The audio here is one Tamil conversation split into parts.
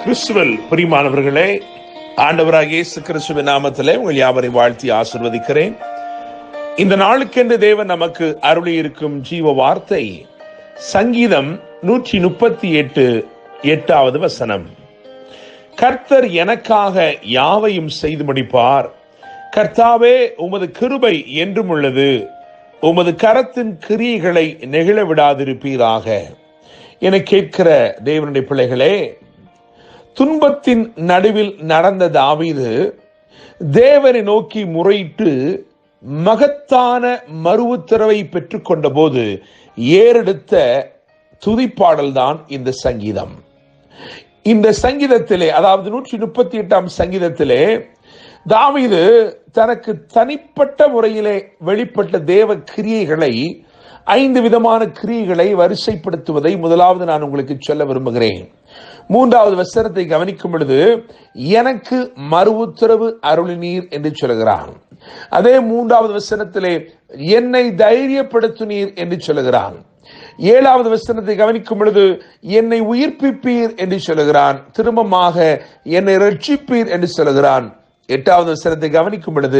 கிறிஸ்துவில் பிரியமானவர்களே, ஆண்டவராகிய இயேசு கிறிஸ்துவின் நாமத்திலே உங்கள் யாவரையும் வாழ்த்தி ஆசீர்வதிக்கிறேன். இந்த நாளுக்கென்று தேவன் நமக்கு அருளி இருக்கும் ஜீவ வார்த்தை சங்கீதம் 138 8வது வசனம். கர்த்தர் எனக்காக யாவையும் செய்து முடிப்பார். கர்த்தாவே, உமது கிருபை என்றும் உள்ளது. உமது கரத்தின் கிரியைகளை நெகிழ விடாதிருப்பீராக. என கேட்கிற தேவனுடைய பிள்ளைகளே, துன்பத்தின் நடுவில் நடந்த தாவீது தேவனை நோக்கி முறையிட்டு மகத்தான மறு உத்தரவை பெற்றுக்கொண்ட போது ஏறெடுத்த துதிப்பாடல் தான் இந்த சங்கீதம். இந்த சங்கீதத்திலே, அதாவது 138ஆம் சங்கீதத்திலே தாவீது தனக்கு தனிப்பட்ட முறையிலே வெளிப்பட்ட தேவ கிரியைகளை 5 விதமான கிரியைகளை வரிசைப்படுத்துவதை முதலாவது நான் உங்களுக்கு சொல்ல விரும்புகிறேன். 3வது வசனத்தை கவனிக்கும் பொழுது எனக்கு மறு உத்தரவு அருளினீர் என்று சொல்கிறான். அதே 3வது வசனத்திலே என்னை தைரியப்படுத்தினீர் என்று சொல்கிறான். 7வது வசனத்தை கவனிக்கும் பொழுது என்னை உயிர்ப்பிப்பீர் என்று சொல்கிறான். திரும்பமாக என்னை ரட்சிப்பீர் என்று சொல்கிறான். 8வது வசனத்தை கவனிக்கும் பொழுது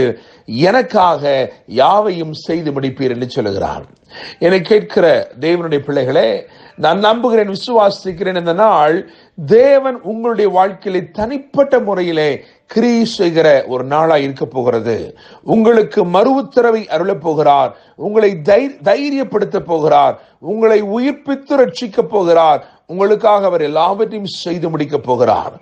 எனக்காக யாவையும் செய்து முடிப்பீர் என்று சொல்கிறான். என்னை கேட்கிற தேவனுடைய பிள்ளைகளே, நான் நம்புகிறேன், விசுவாசிக்கிறேன், இந்த நாள் தேவன் உங்களுடைய வாழ்க்கையிலே தனிப்பட்ட முறையிலே கிரியை செய்கிற ஒரு நாளாய் இருக்க போகிறது. உங்களுக்கு மறு உத்தரவை அருளப் போகிறார். உங்களை தைரியப்படுத்த போகிறார். உங்களை உயிர்ப்பித்து ரட்சிக்க போகிறார். உங்களுக்காக அவர் எல்லாவற்றையும் செய்து முடிக்க போகிறார்.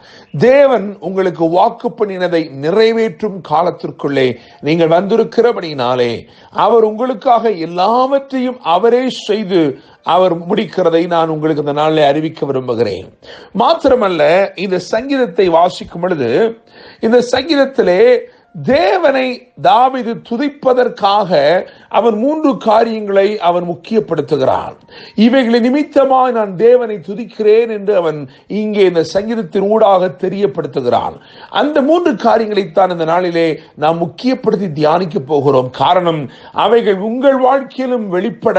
தேவன் உங்களுக்கு வாக்கு பண்ணினதை நிறைவேற்றும் காலத்திற்குள்ளே நீங்கள் வந்திருக்கிறபடினாலே அவர் உங்களுக்காக எல்லாவற்றையும் அவரே செய்து அவர் முடிக்கிறதை நான் உங்களுக்கு இந்த நாளில் அறிவிக்க விரும்புகிறேன். மாத்திரமல்ல, இந்த சங்கீதத்தை வாசிக்கும் பொழுது இந்த சங்கீதத்திலே தேவனை தாவீது துதிப்பதற்காக அவன் 3 காரியங்களை அவன் முக்கியப்படுத்துகிறான். இவைகளை நிமித்தமாக நான் தேவனை துதிக்கிறேன் என்று அவன் இங்கே இந்த சங்கீதத்தின் ஊடாக தெரியப்படுத்துகிறான். அந்த 3 காரியங்களைத்தான் இந்த நாளிலே நாம் முக்கியப்படுத்தி தியானிக்க போகிறோம். காரணம், அவைகள் உங்கள் வாழ்க்கையிலும் வெளிப்பட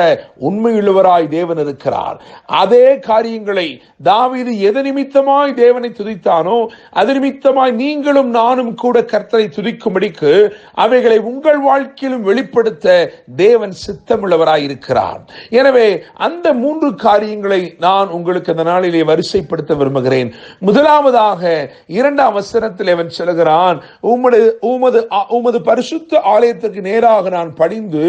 உண்மையுள்ளவராய் தேவன் இருக்கிறார். அதே காரியங்களை தாவீது எது நிமித்தமாய் தேவனை துதித்தானோ அது நிமித்தமாய் நீங்களும் நானும் கூட கர்த்தரை துதிக்கும்படிக்கு அவைகளை உங்கள் வாழ்க்கையிலும் வெளிப்படுத்த தேவன் சித்தமுள்ளவராய் இருக்கிறார். எனவே அந்த 3 காரியங்களை நான் உங்களுக்கு இந்த நாளிலே வரிசைப்படுத்த விரும்புகிறேன். முதலாவதாக 2ஆம் வசனத்தில் அவன் சொல்கிறான், உமது பரிசுத்த ஆலயத்துக்கு நேராக நான் பணிந்து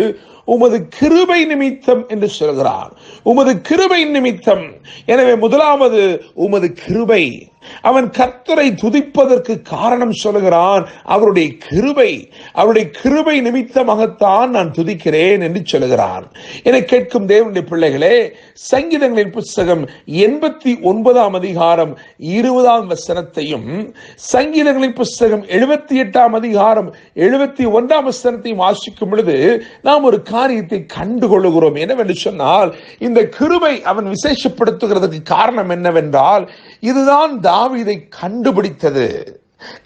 உமது கிருபை நிமித்தம் என்று சொல்கிறான். உமது கிருபை நிமித்தம். எனவே முதலாவது உமது கிருபை. அவன் கர்த்தரை துதிப்பதற்கு காரணம் சொல்கிறான், அவருடைய கிருபை. அவருடைய கிருபை நிமித்தமாகத்தான் நான் துதிக்கிறேன் என்று சொல்கிறான். என கேட்கும் தேவனுடைய பிள்ளைகளே, சங்கீதங்களின் புத்தகம் 89ஆம் அதிகாரம் 20ஆம் வசனத்தையும் சங்கீதங்களின் புத்தகம் 78ஆம் அதிகாரம் 71ஆம் வசனத்தையும் வாசிக்கும் பொழுது நாம் ஒரு காரியத்தை கண்டுகொள்ளுகிறோம். என்னவென்று சொன்னால், இந்த கிருபை அவன் விசேஷப்படுத்துகிறதுக்கு காரணம் என்னவென்றால், இதுதான் தாவீதை கண்டுபிடித்தது.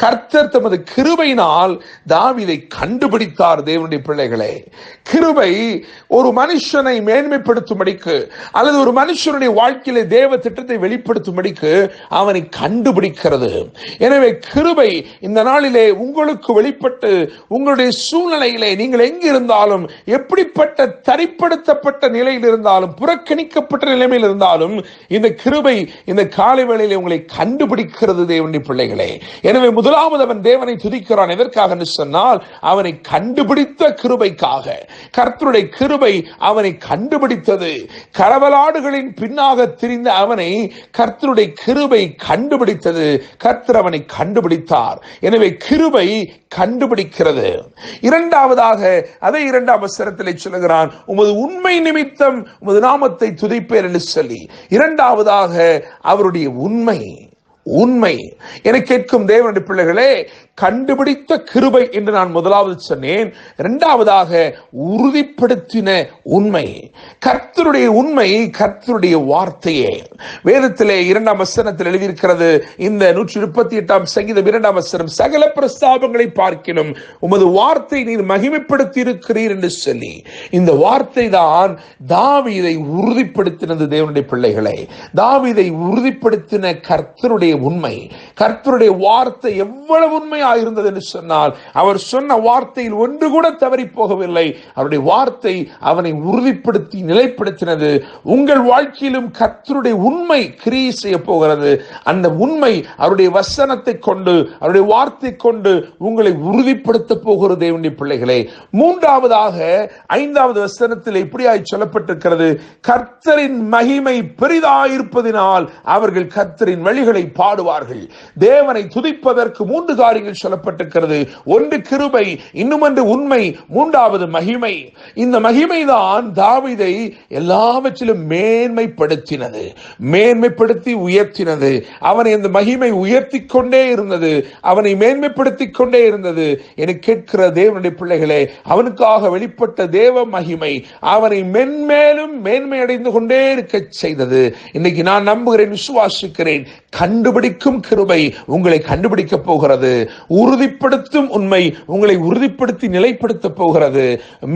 கர்த்தர் தமது கிருபையினால் தாவீதை கண்டுபிடித்தார். தேவனுடைய பிள்ளைகளே, கிருபை ஒரு மனுஷனை மேன்மைப்படுத்தும்படிக்கு அல்லது ஒரு மனுஷனுடைய வாழ்க்கையிலே தேவ திட்டத்தை வெளிப்படுத்தும்படிக்கு அவனை கண்டுபிடிக்கிறது. எனவே கிருபை இந்த நாளிலே உங்களுக்கு வெளிப்பட்டு உங்களுடைய சூழ்நிலையிலே நீங்கள் எங்கு இருந்தாலும், எப்படிப்பட்ட தரிப்படுத்தப்பட்ட நிலையில் இருந்தாலும், புறக்கணிக்கப்பட்ட நிலைமையில் இருந்தாலும், இந்த கிருபை இந்த காலை வேளையிலே உங்களை கண்டுபிடிக்கிறது. தேவனுடைய பிள்ளைகளே, எனவே முதலாவது அவன் தேவனை துதிக்கிறான். எதற்காக என்று சொன்னால், அவனை கண்டுபிடித்த கிருபைக்காக. கர்த்தருடைய கிருபை அவனை கண்டுபிடித்தது. கரவலாடுகளின் பின்னாக திரிந்த அவனை கர்த்தருடைய கிருபை கண்டுபிடித்தது. கர்த்தர் அவனை கண்டுபிடித்தார். எனவே கிருபை கண்டுபிடிக்கிறது. இரண்டாவதாக அதே 2ஆம் வசனத்திலே சொல்கிறான், உமது உண்மை நிமித்தம் உமது நாமத்தை துதிப்பேன் என்று சொல்லி. இரண்டாவதாக அவருடைய உண்மை. என கேட்கும் தேவனுடைய பிள்ளைகளே, கண்டுபிடித்த கிருபை என்று நான் முதலாவது சொன்னேன். இரண்டாவதாக உறுதிப்படுத்தின உண்மை. கர்த்தருடைய உண்மை கர்த்தருடைய வார்த்தையே. வேதத்திலே 2ஆம் வசனத்தில் எழுதியிருக்கிறது, இந்த 138ஆம் சங்கீதம் 2ஆம் வசனம், சகல பிரஸ்தாபங்களை பார்க்கிலும் உமது வார்த்தை நீர் மகிமைப்படுத்தி இருக்கிறீர் என்று சொல்லி, இந்த வார்த்தை தான் தாவீதை உறுதிப்படுத்தினது. தேவனுடைய பிள்ளைகளை, தாவீதை உறுதிப்படுத்தின கர்த்தருடைய உண்மை, கர்த்தருடைய வார்த்தை எவ்வளவு உண்மையாக இருந்தது என்று சொன்னால், அவர் சொன்ன வார்த்தையில் ஒன்று கூட தவறி போகவில்லை. அவருடைய வார்த்தை அவனை உறுதிப்படுத்தி நிலைப்படுத்தினது. உங்கள் வாழ்க்கையிலும் கர்த்தருடைய உண்மை கிரியை செய்ய போகிறது. அந்த உண்மை அவருடைய வசனத்தை கொண்டு, அவருடைய வார்த்தை கொண்டு உங்களை உறுதிப்படுத்த போகிறது. தேவனுடைய பிள்ளைகளே, மூன்றாவதாக 5வது வசனத்தில் இப்படியாய் சொல்லப்பட்டிருக்கிறது, கர்த்தரின் மகிமை பெரிதாயிருப்பதினால் அவர்கள் கர்த்தரின் வழிகளை பாடுவார்கள். தேவனை துதிப்பதற்கு 3 காரியங்கள் சொல்லப்பட்டிருக்கிறது. ஒன்று கிருபை, இன்னும் ஒன்று உண்மை, மூன்றாவது மகிமை. இந்த மகிமைதான் தாவீதை எல்லாவற்றிலும் மேன்மைப்படுத்தினது, மேன்மைப்படுத்தி உயர்த்தினது. அவனை அந்த மகிமை உயர்த்தி கொண்டே இருந்தது, அவனை மேன்மைப்படுத்தி கொண்டே இருந்தது. என கேட்கிற தேவனுடைய பிள்ளைகளே, அவனுக்காக வெளிப்பட்ட தேவ மகிமை அவனை மென்மேலும் மேன்மை அடைந்து கொண்டே இருக்க செய்தது. இன்னைக்கு நான் நம்புகிறேன், விசுவாசிக்கிறேன், கண்டுபிடிக்கும் கிருபை உங்களை கண்டுபிடிக்க போகிறது. உறுதிப்படுத்தும் உண்மை உங்களை உறுதிப்படுத்தி நிலைப்படுத்த போகிறது.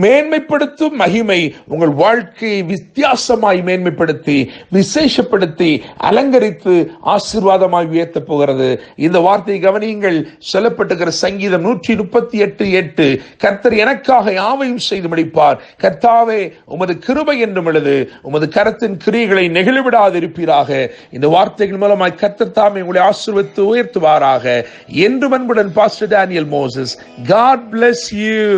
மேன்மைப்படுத்தும் மகிமை உங்கள் வாழ்க்கையை வித்தியாசமாய் மேன்மைப்படுத்தி விசேஷப்படுத்தி அலங்கரித்து ஆசீர்வாதமாய் உயர்த்த போகிறது. இந்த வார்த்தையை கவனியுங்கள். சொல்லப்பட்டிருக்கிற சங்கீதம் 138:8, கர்த்தர் எனக்காக யாவையும் செய்து முடிப்பார். கர்த்தாவே, உமது கிருபை என்றும் எழுது, உமது கரத்தின் கிரியைகளை நெகிழ்விடாது இருப்பீராக. இந்த வார்த்தைகள் மூலமாய் கர்த்தர் தாமே உங்களை ஆசீர்வதித்து உயர்த்துவாராக. என்று அன்புடன் pastor Daniel Moses. God bless you.